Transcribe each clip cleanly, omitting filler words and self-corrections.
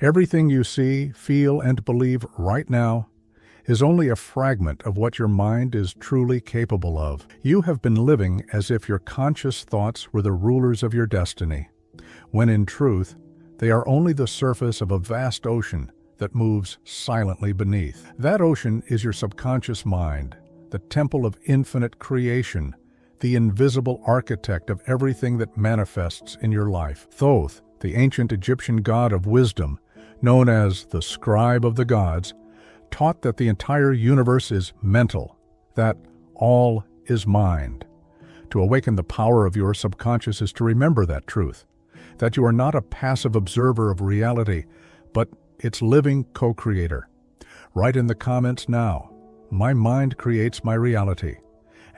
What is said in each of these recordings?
Everything you see, feel, and believe right now is only a fragment of what your mind is truly capable of. You have been living as if your conscious thoughts were the rulers of your destiny, when in truth, they are only the surface of a vast ocean that moves silently beneath. That ocean is your subconscious mind, the temple of infinite creation, the invisible architect of everything that manifests in your life. Thoth, the ancient Egyptian god of wisdom, known as the scribe of the gods, taught that the entire universe is mental, that all is mind. To awaken the power of your subconscious is to remember that truth, that you are not a passive observer of reality, but its living co-creator. Write in the comments now, "My mind creates my reality."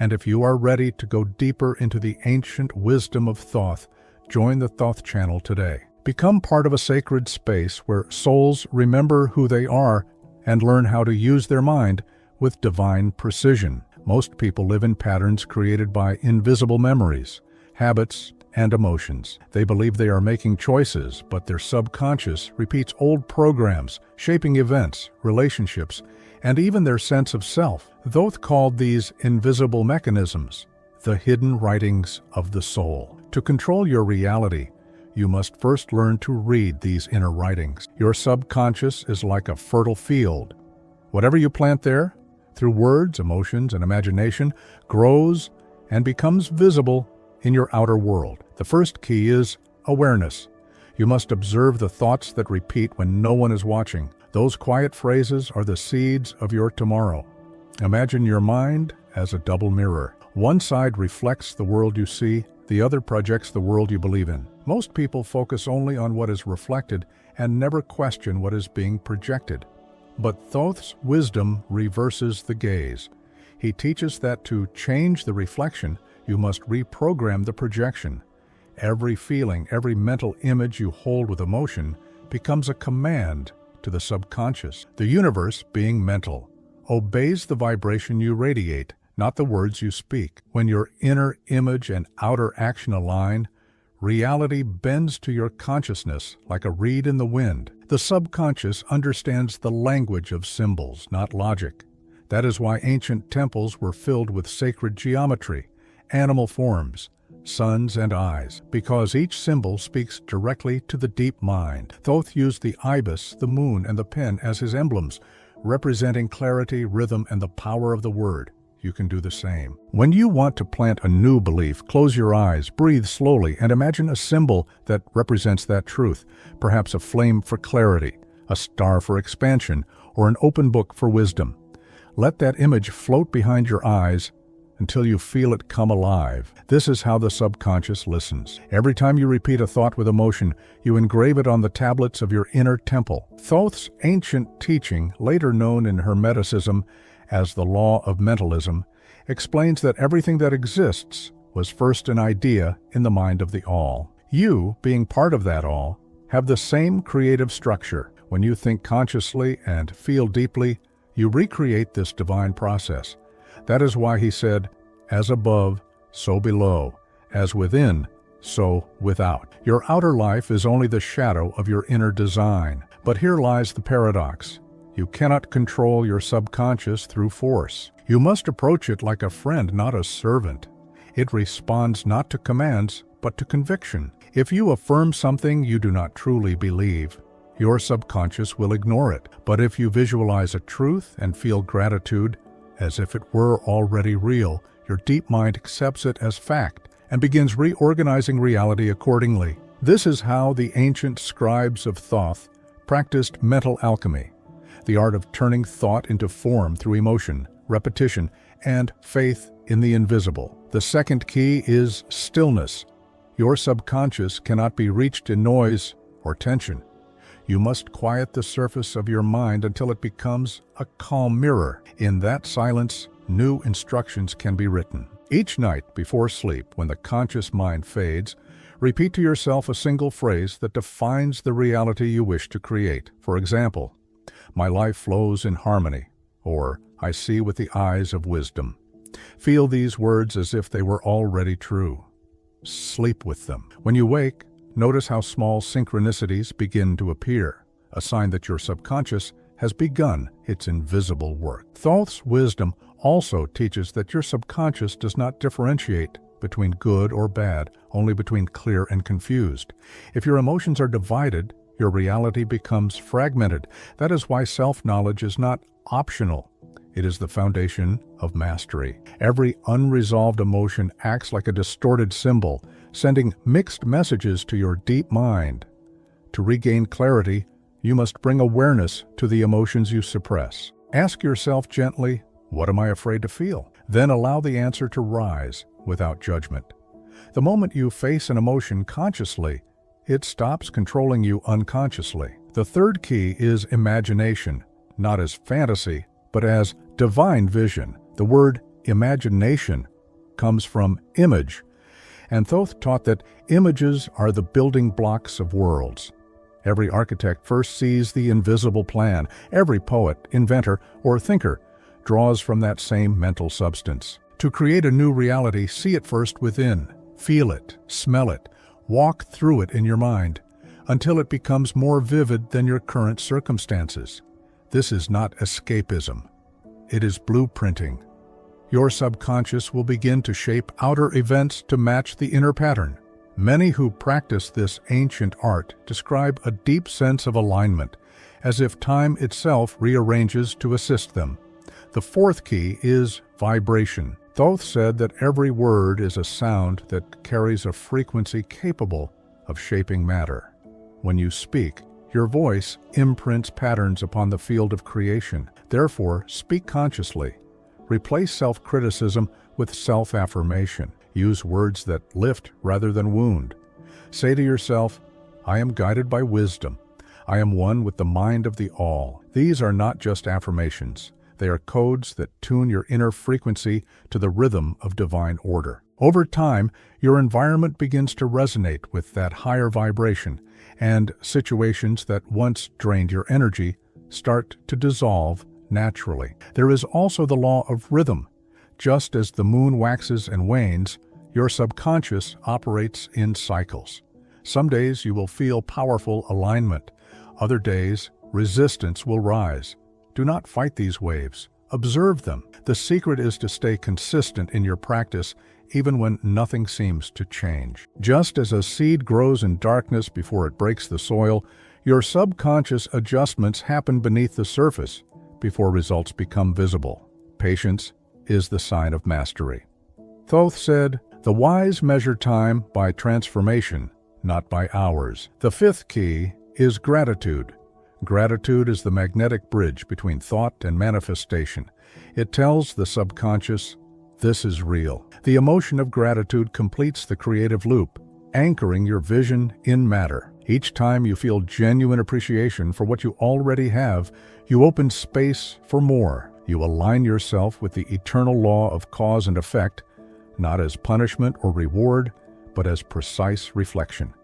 And if you are ready to go deeper into the ancient wisdom of Thoth, join the Thoth channel today. Become part of a sacred space where souls remember who they are and learn how to use their mind with divine precision. Most people live in patterns created by invisible memories, habits, and emotions. They believe they are making choices, but their subconscious repeats old programs, shaping events, relationships, and even their sense of self. Thoth called these invisible mechanisms the hidden writings of the soul. To control your reality, you must first learn to read these inner writings. Your subconscious is like a fertile field. Whatever you plant there, through words, emotions, and imagination, grows and becomes visible in your outer world. The first key is awareness. You must observe the thoughts that repeat when no one is watching. Those quiet phrases are the seeds of your tomorrow. Imagine your mind as a double mirror. One side reflects the world you see, the other projects the world you believe in. Most people focus only on what is reflected and never question what is being projected. But Thoth's wisdom reverses the gaze. He teaches that to change the reflection, you must reprogram the projection. Every feeling, every mental image you hold with emotion becomes a command to the subconscious. The universe, being mental, obeys the vibration you radiate, not the words you speak. When your inner image and outer action align, reality bends to your consciousness like a reed in the wind. The subconscious understands the language of symbols, not logic. That is why ancient temples were filled with sacred geometry, animal forms, suns and eyes, because each symbol speaks directly to the deep mind. Thoth used the ibis, the moon, and the pen as his emblems, representing clarity, rhythm, and the power of the word. You can do the same. When you want to plant a new belief, close your eyes, breathe slowly, and imagine a symbol that represents that truth, perhaps a flame for clarity, a star for expansion, or an open book for wisdom. Let that image float behind your eyes until you feel it come alive. This is how the subconscious listens. Every time you repeat a thought with emotion, you engrave it on the tablets of your inner temple. Thoth's ancient teaching, later known in Hermeticism as the law of mentalism, explains that everything that exists was first an idea in the mind of the all. You, being part of that all, have the same creative structure. When you think consciously and feel deeply, you recreate this divine process. That is why he said, "As above, so below, as within, so without." Your outer life is only the shadow of your inner design. But here lies the paradox. You cannot control your subconscious through force. You must approach it like a friend, not a servant. It responds not to commands, but to conviction. If you affirm something you do not truly believe, your subconscious will ignore it. But if you visualize a truth and feel gratitude, as if it were already real, your deep mind accepts it as fact and begins reorganizing reality accordingly. This is how the ancient scribes of Thoth practiced mental alchemy, the art of turning thought into form through emotion, repetition, and faith in the invisible. The second key is stillness. Your subconscious cannot be reached in noise or tension. You must quiet the surface of your mind until it becomes a calm mirror. In that silence, new instructions can be written. Each night before sleep, when the conscious mind fades, repeat to yourself a single phrase that defines the reality you wish to create. For example, "My life flows in harmony," or "I see with the eyes of wisdom." Feel these words as if they were already true. Sleep with them. When you wake, notice how small synchronicities begin to appear. a sign that your subconscious has begun its invisible work. Thoth's wisdom also teaches that your subconscious does not differentiate between good or bad, only between clear and confused. If your emotions are divided, your reality becomes fragmented. That is why self-knowledge is not optional. It is the foundation of mastery. Every unresolved emotion acts like a distorted symbol, sending mixed messages to your deep mind. To regain clarity, you must bring awareness to the emotions you suppress. Ask yourself gently, what am I afraid to feel? Then allow the answer to rise without judgment. The moment you face an emotion consciously, it stops controlling you unconsciously. The third key is imagination, not as fantasy, but as divine vision. The word imagination comes from image, and Thoth taught that images are the building blocks of worlds. Every architect first sees the invisible plan. Every poet, inventor, or thinker draws from that same mental substance. To create a new reality, see it first within. Feel it, smell it, walk through it in your mind, until it becomes more vivid than your current circumstances. This is not escapism. It is blueprinting. Your subconscious will begin to shape outer events to match the inner pattern. Many who practice this ancient art describe a deep sense of alignment, as if time itself rearranges to assist them. The fourth key is vibration. Thoth said that every word is a sound that carries a frequency capable of shaping matter. When you speak, your voice imprints patterns upon the field of creation. Therefore, speak consciously. Replace self-criticism with self-affirmation. Use words that lift rather than wound. Say to yourself, I am guided by wisdom. I am one with the mind of the all. These are not just affirmations. They are codes that tune your inner frequency to the rhythm of divine order. Over time, your environment begins to resonate with that higher vibration, and situations that once drained your energy start to dissolve naturally. There is also the law of rhythm. Just as the moon waxes and wanes, your subconscious operates in cycles. Some days you will feel powerful alignment. Other days, resistance will rise. Do not fight these waves. Observe them. The secret is to stay consistent in your practice even when nothing seems to change. Just as a seed grows in darkness before it breaks the soil, your subconscious adjustments happen beneath the surface before results become visible. Patience is the sign of mastery. Thoth said, "The wise measure time by transformation, not by hours." The fifth key is gratitude. Gratitude is the magnetic bridge between thought and manifestation. It tells the subconscious, this is real. The emotion of gratitude completes the creative loop, anchoring your vision in matter. Each time you feel genuine appreciation for what you already have, you open space for more. You align yourself with the eternal law of cause and effect, not as punishment or reward, but as precise reflection.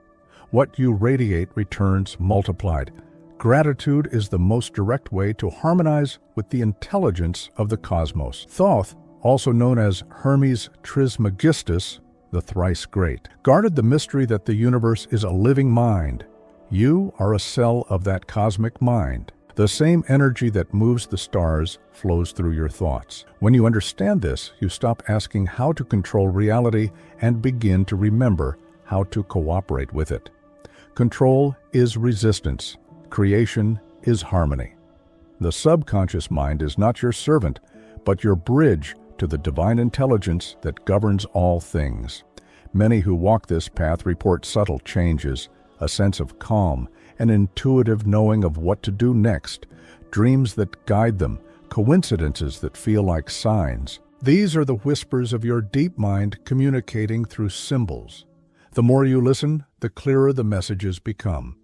What you radiate returns multiplied. Gratitude is the most direct way to harmonize with the intelligence of the cosmos. Thoth, also known as Hermes Trismegistus, the thrice great, guarded the mystery that the universe is a living mind. You are a cell of that cosmic mind. The same energy that moves the stars flows through your thoughts. When you understand this, you stop asking how to control reality and begin to remember how to cooperate with it. Control is resistance. Creation is harmony. The subconscious mind is not your servant, but your bridge to the divine intelligence that governs all things. Many who walk this path report subtle changes, a sense of calm, an intuitive knowing of what to do next, dreams that guide them, coincidences that feel like signs. These are the whispers of your deep mind communicating through symbols. The more you listen, the clearer the messages become.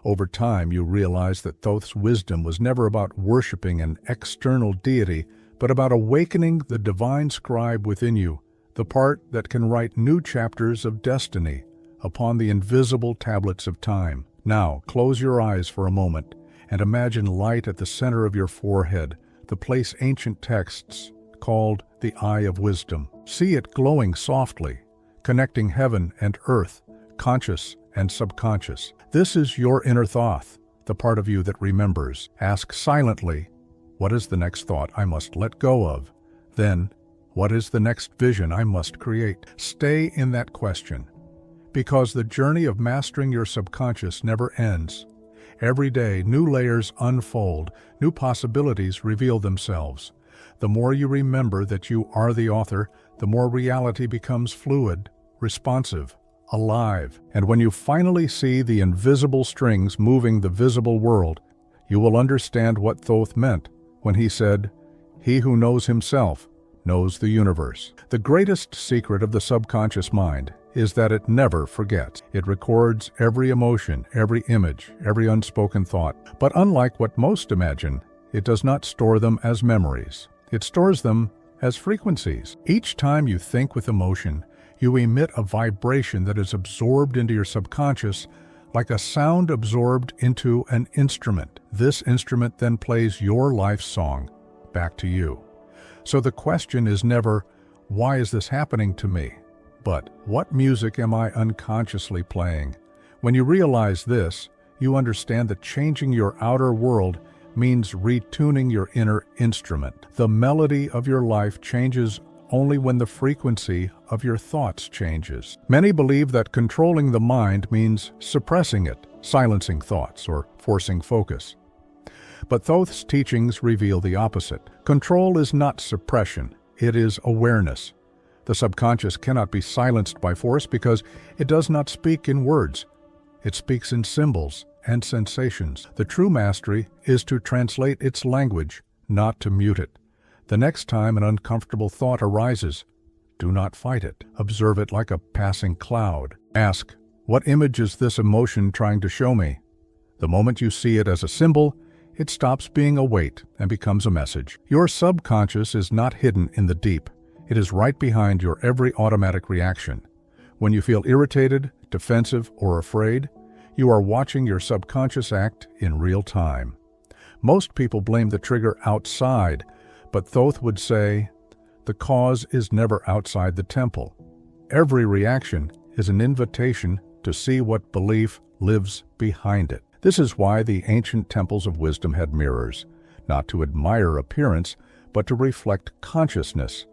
Over time, you realize that Thoth's wisdom was never about worshiping an external deity, but about awakening the divine scribe within you, the part that can write new chapters of destiny upon the invisible tablets of time. Now, close your eyes for a moment and imagine light at the center of your forehead, the place ancient texts called the Eye of Wisdom. See it glowing softly, connecting heaven and earth, conscious and subconscious. This is your inner Thoth, the part of you that remembers. Ask silently, what is the next thought I must let go of? Then, what is the next vision I must create? Stay in that question, because the journey of mastering your subconscious never ends. Every day, new layers unfold, new possibilities reveal themselves. The more you remember that you are the author, the more reality becomes fluid, responsive, alive. And when you finally see the invisible strings moving the visible world, you will understand what Thoth meant when he said, "He who knows himself knows the universe." The greatest secret of the subconscious mind is that it never forgets. It records every emotion, every image, every unspoken thought. But unlike what most imagine, it does not store them as memories. It stores them as frequencies. Each time you think with emotion, you emit a vibration that is absorbed into your subconscious like a sound absorbed into an instrument. This instrument then plays your life song back to you. So the question is never, why is this happening to me? But what music am I unconsciously playing? When you realize this, you understand that changing your outer world means retuning your inner instrument. The melody of your life changes only when the frequency of your thoughts changes. Many believe that controlling the mind means suppressing it, silencing thoughts, or forcing focus. But Thoth's teachings reveal the opposite. Control is not suppression, it is awareness. The subconscious cannot be silenced by force because it does not speak in words. It speaks in symbols and sensations. The true mastery is to translate its language, not to mute it. The next time an uncomfortable thought arises, do not fight it. Observe it like a passing cloud. Ask, what image is this emotion trying to show me? The moment you see it as a symbol, it stops being a weight and becomes a message. Your subconscious is not hidden in the deep. It is right behind your every automatic reaction. When you feel irritated, defensive, or afraid, you are watching your subconscious act in real time. Most people blame the trigger outside, but Thoth would say, the cause is never outside the temple. Every reaction is an invitation to see what belief lives behind it. This is why the ancient temples of wisdom had mirrors, not to admire appearance, but to reflect consciousness.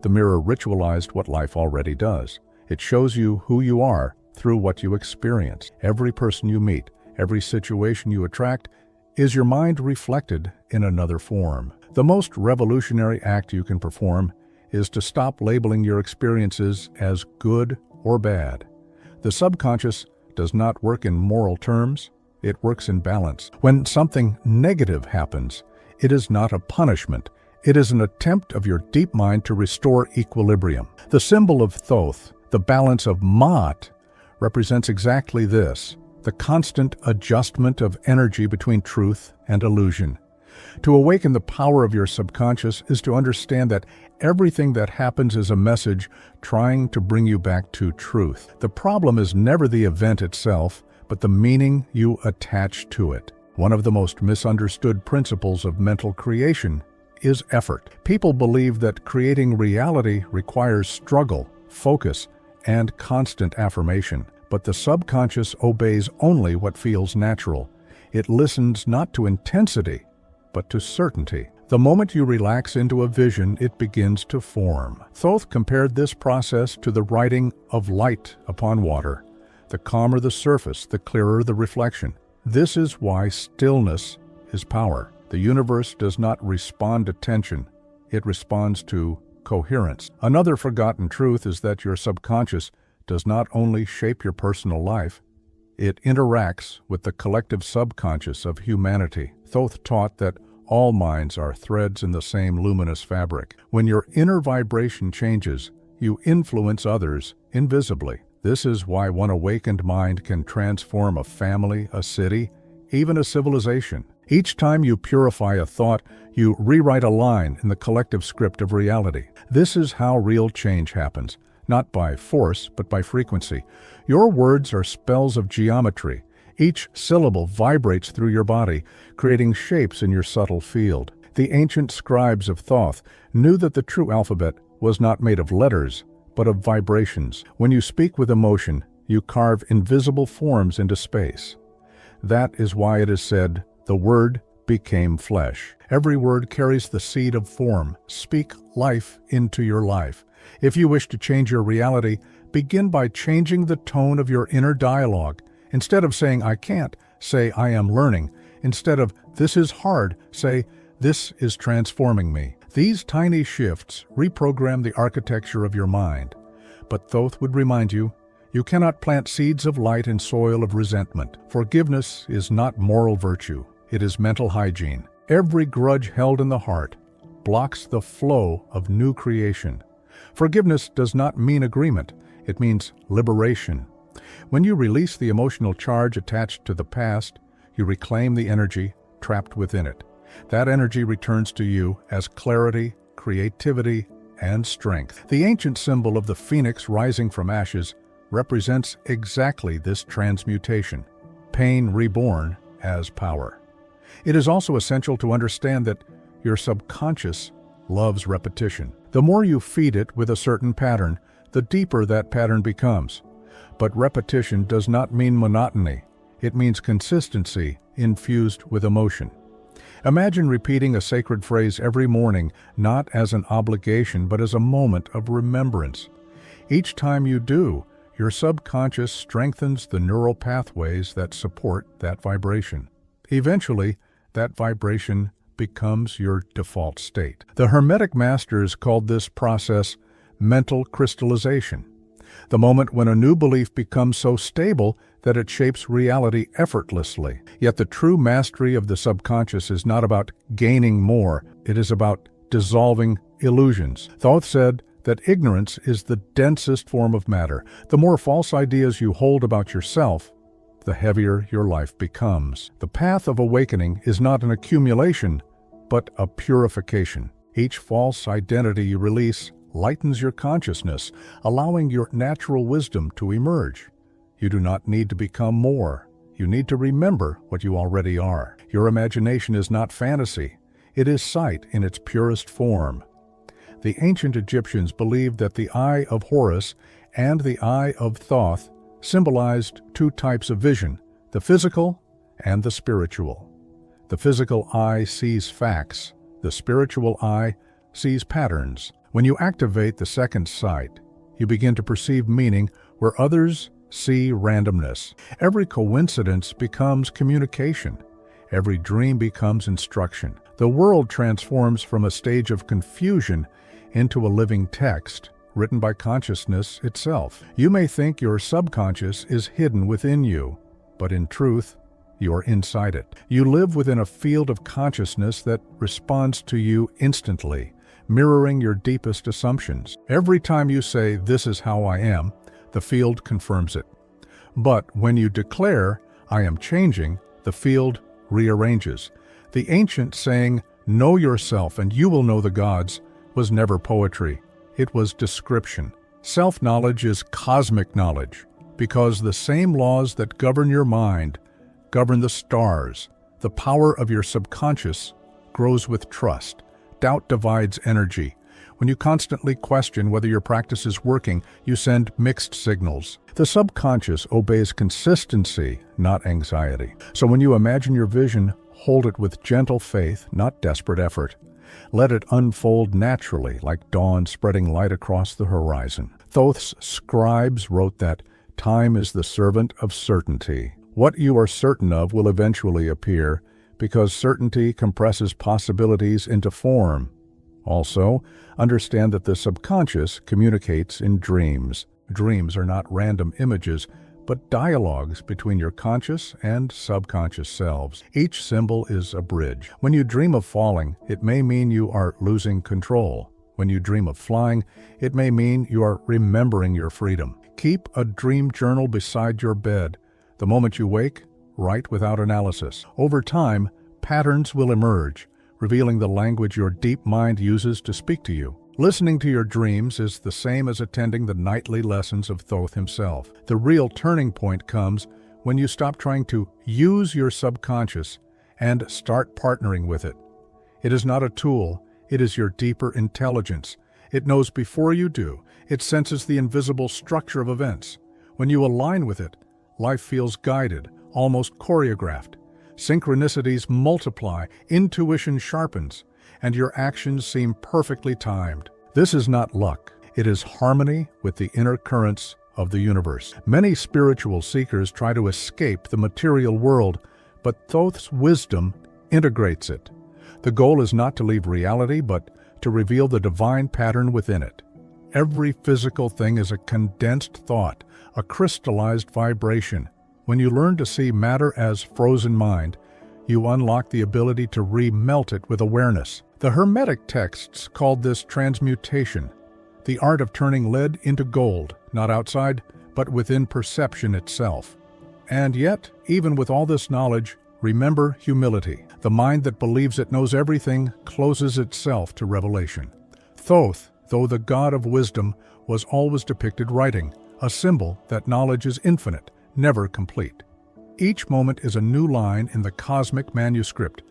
The mirror ritualized what life already does. It shows you who you are through what you experience. Every person you meet, every situation you attract, is your mind reflected in another form. The most revolutionary act you can perform is to stop labeling your experiences as good or bad. The subconscious does not work in moral terms, it works in balance. When something negative happens, it is not a punishment. It is an attempt of your deep mind to restore equilibrium. The symbol of Thoth, the balance of Maat, represents exactly this, the constant adjustment of energy between truth and illusion. To awaken the power of your subconscious is to understand that everything that happens is a message trying to bring you back to truth. The problem is never the event itself, but the meaning you attach to it. One of the most misunderstood principles of mental creation is effort. People believe that creating reality requires struggle, focus, and constant affirmation. But the subconscious obeys only what feels natural. It listens not to intensity, but to certainty. The moment you relax into a vision, it begins to form. Thoth compared this process to the writing of light upon water. The calmer the surface, the clearer the reflection. This is why stillness is power. The universe does not respond to tension, it responds to coherence. Another forgotten truth is that your subconscious does not only shape your personal life, it interacts with the collective subconscious of humanity. Thoth taught that all minds are threads in the same luminous fabric. When your inner vibration changes, you influence others invisibly. This is why one awakened mind can transform a family, a city, even a civilization. Each time you purify a thought, you rewrite a line in the collective script of reality. This is how real change happens, not by force, but by frequency. Your words are spells of geometry. Each syllable vibrates through your body, creating shapes in your subtle field. The ancient scribes of Thoth knew that the true alphabet was not made of letters, but of vibrations. When you speak with emotion, you carve invisible forms into space. That is why it is said, "The Word became flesh." Every word carries the seed of form. Speak life into your life. If you wish to change your reality, begin by changing the tone of your inner dialogue. Instead of saying, "I can't," say, "I am learning." Instead of, "This is hard," say, "This is transforming me." These tiny shifts reprogram the architecture of your mind. But Thoth would remind you, you cannot plant seeds of light in soil of resentment. Forgiveness is not moral virtue. It is mental hygiene. Every grudge held in the heart blocks the flow of new creation. Forgiveness does not mean agreement. It means liberation. When you release the emotional charge attached to the past, you reclaim the energy trapped within it. That energy returns to you as clarity, creativity, and strength. The ancient symbol of the phoenix rising from ashes represents exactly this transmutation, pain reborn as power. It is also essential to understand that your subconscious loves repetition. The more you feed it with a certain pattern, the deeper that pattern becomes. But repetition does not mean monotony. It means consistency infused with emotion. Imagine repeating a sacred phrase every morning, not as an obligation, but as a moment of remembrance. Each time you do, your subconscious strengthens the neural pathways that support that vibration. Eventually, that vibration becomes your default state. The Hermetic masters called this process mental crystallization, the moment when a new belief becomes so stable that it shapes reality effortlessly. Yet the true mastery of the subconscious is not about gaining more, it is about dissolving illusions. Thoth said that ignorance is the densest form of matter. The more false ideas you hold about yourself, the heavier your life becomes. The path of awakening is not an accumulation, but a purification. Each false identity you release lightens your consciousness, allowing your natural wisdom to emerge. You do not need to become more. You need to remember what you already are. Your imagination is not fantasy. It is sight in its purest form. The ancient Egyptians believed that the eye of Horus and the eye of Thoth symbolized two types of vision, the physical and the spiritual. The physical eye sees facts. The spiritual eye sees patterns. When you activate the second sight, you begin to perceive meaning where others see randomness. Every coincidence becomes communication. Every dream becomes instruction. The world transforms from a stage of confusion into a living text written by consciousness itself. You may think your subconscious is hidden within you, but in truth, you're inside it. You live within a field of consciousness that responds to you instantly, mirroring your deepest assumptions. Every time you say, "This is how I am," the field confirms it. But when you declare, "I am changing," the field rearranges. The ancient saying, "Know yourself and you will know the gods," was never poetry. It was description. Self-knowledge is cosmic knowledge, because the same laws that govern your mind govern the stars. The power of your subconscious grows with trust. Doubt divides energy. When you constantly question whether your practice is working, you send mixed signals. The subconscious obeys consistency, not anxiety. So when you imagine your vision, hold it with gentle faith, not desperate effort. Let it unfold naturally, like dawn spreading light across the horizon. Thoth's scribes wrote that time is the servant of certainty. What you are certain of will eventually appear, because certainty compresses possibilities into form. Also, understand that the subconscious communicates in dreams. Dreams are not random images, but dialogues between your conscious and subconscious selves. Each symbol is a bridge. When you dream of falling, it may mean you are losing control. When you dream of flying, it may mean you are remembering your freedom. Keep a dream journal beside your bed. The moment you wake, write without analysis. Over time, patterns will emerge, revealing the language your deep mind uses to speak to you. Listening to your dreams is the same as attending the nightly lessons of Thoth himself. The real turning point comes when you stop trying to use your subconscious and start partnering with it. It is not a tool, it is your deeper intelligence. It knows before you do. It senses the invisible structure of events. When you align with it, life feels guided, almost choreographed. Synchronicities multiply, intuition sharpens, and your actions seem perfectly timed. This is not luck. It is harmony with the inner currents of the universe. Many spiritual seekers try to escape the material world, but Thoth's wisdom integrates it. The goal is not to leave reality, but to reveal the divine pattern within it. Every physical thing is a condensed thought, a crystallized vibration. When you learn to see matter as frozen mind, you unlock the ability to remelt it with awareness. The Hermetic texts called this transmutation, the art of turning lead into gold, not outside, but within perception itself. And yet, even with all this knowledge, remember humility. The mind that believes it knows everything closes itself to revelation. Thoth, though the god of wisdom, was always depicted writing, a symbol that knowledge is infinite, never complete. Each moment is a new line in the cosmic manuscript.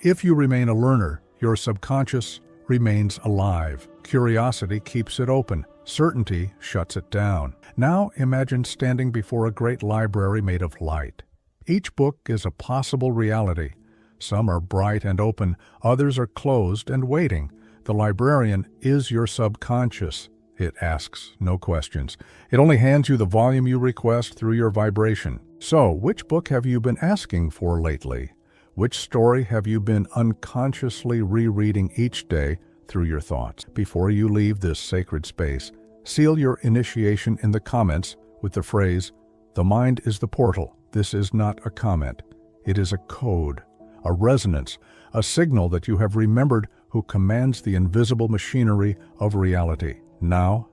If you remain a learner, your subconscious remains alive. Curiosity keeps it open. Certainty shuts it down. Now imagine standing before a great library made of light. Each book is a possible reality. Some are bright and open, others are closed and waiting. The librarian is your subconscious. It asks no questions. It only hands you the volume you request through your vibration. So, which book have you been asking for lately? Which story have you been unconsciously rereading each day through your thoughts? Before you leave this sacred space, seal your initiation in the comments with the phrase, "The mind is the portal." This is not a comment. It is a code, a resonance, a signal that you have remembered who commands the invisible machinery of reality. Now,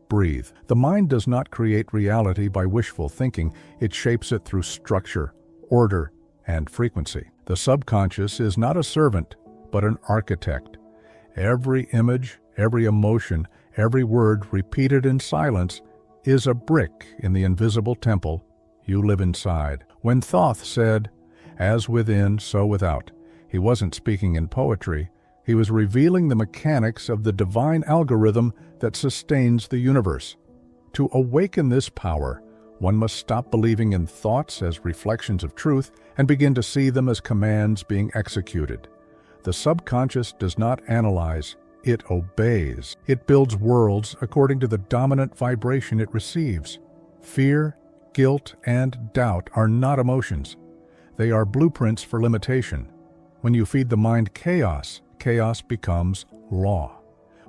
breathe. The mind does not create reality by wishful thinking. It shapes it through structure, order, and frequency. The subconscious is not a servant, but an architect. Every image, every emotion, every word repeated in silence is a brick in the invisible temple you live inside. When Thoth said, "As within, so without," he wasn't speaking in poetry. He was revealing the mechanics of the divine algorithm that sustains the universe. To awaken this power, one must stop believing in thoughts as reflections of truth and begin to see them as commands being executed. The subconscious does not analyze, it obeys. It builds worlds according to the dominant vibration it receives. Fear, guilt, and doubt are not emotions. They are blueprints for limitation. When you feed the mind chaos, chaos becomes law.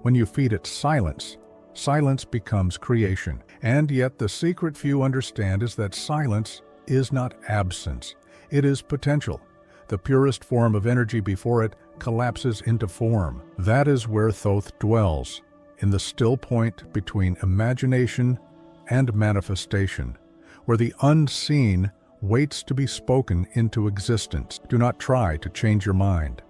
When you feed it silence, silence becomes creation. And yet the secret few understand is that silence is not absence. It is potential. The purest form of energy before it collapses into form. That is where Thoth dwells, in the still point between imagination and manifestation, where the unseen waits to be spoken into existence. Do not try to change your mind.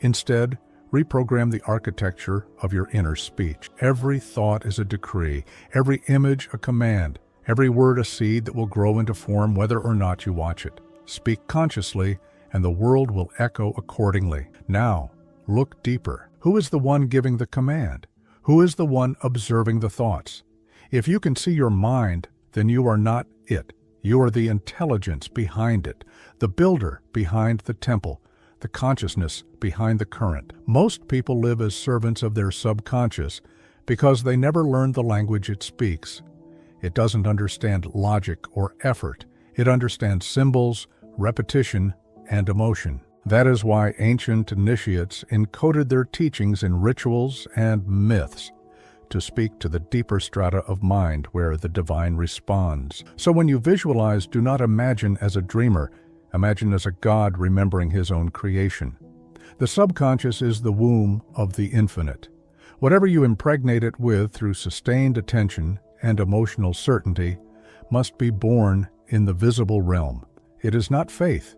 Instead, reprogram the architecture of your inner speech. Every thought is a decree, every image a command, every word a seed that will grow into form whether or not you watch it. Speak consciously, and the world will echo accordingly. Now, look deeper. Who is the one giving the command? Who is the one observing the thoughts? If you can see your mind, then you are not it. You are the intelligence behind it, the builder behind the temple, the consciousness behind the current. Most people live as servants of their subconscious because they never learn the language it speaks. It doesn't understand logic or effort. It understands symbols, repetition, and emotion. That is why ancient initiates encoded their teachings in rituals and myths to speak to the deeper strata of mind where the divine responds. So when you visualize, do not imagine as a dreamer. Imagine as a God remembering his own creation. The subconscious is the womb of the infinite. Whatever you impregnate it with through sustained attention and emotional certainty must be born in the visible realm. It is not faith.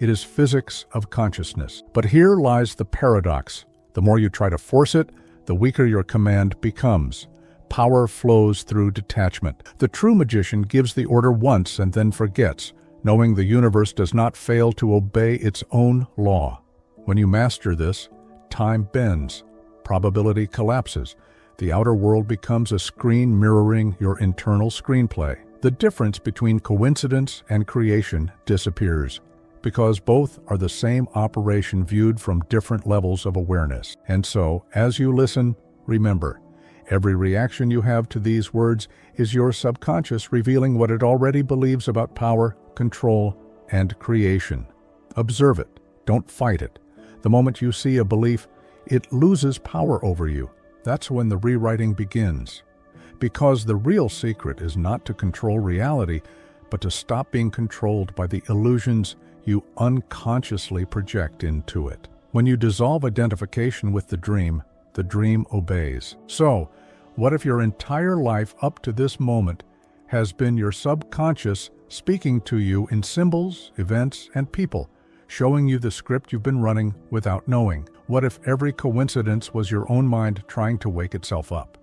It is physics of consciousness. But here lies the paradox. The more you try to force it, the weaker your command becomes. Power flows through detachment. The true magician gives the order once and then forgets, knowing the universe does not fail to obey its own law. When you master this, time bends, probability collapses. The outer world becomes a screen mirroring your internal screenplay. The difference between coincidence and creation disappears, because both are the same operation viewed from different levels of awareness. And so, as you listen, remember, every reaction you have to these words is your subconscious revealing what it already believes about power, control, and creation. Observe it. Don't fight it. The moment you see a belief, it loses power over you. That's when the rewriting begins. Because the real secret is not to control reality, but to stop being controlled by the illusions you unconsciously project into it. When you dissolve identification with the dream obeys. So, what if your entire life up to this moment has been your subconscious speaking to you in symbols, events, and people, showing you the script you've been running without knowing? What if every coincidence was your own mind trying to wake itself up?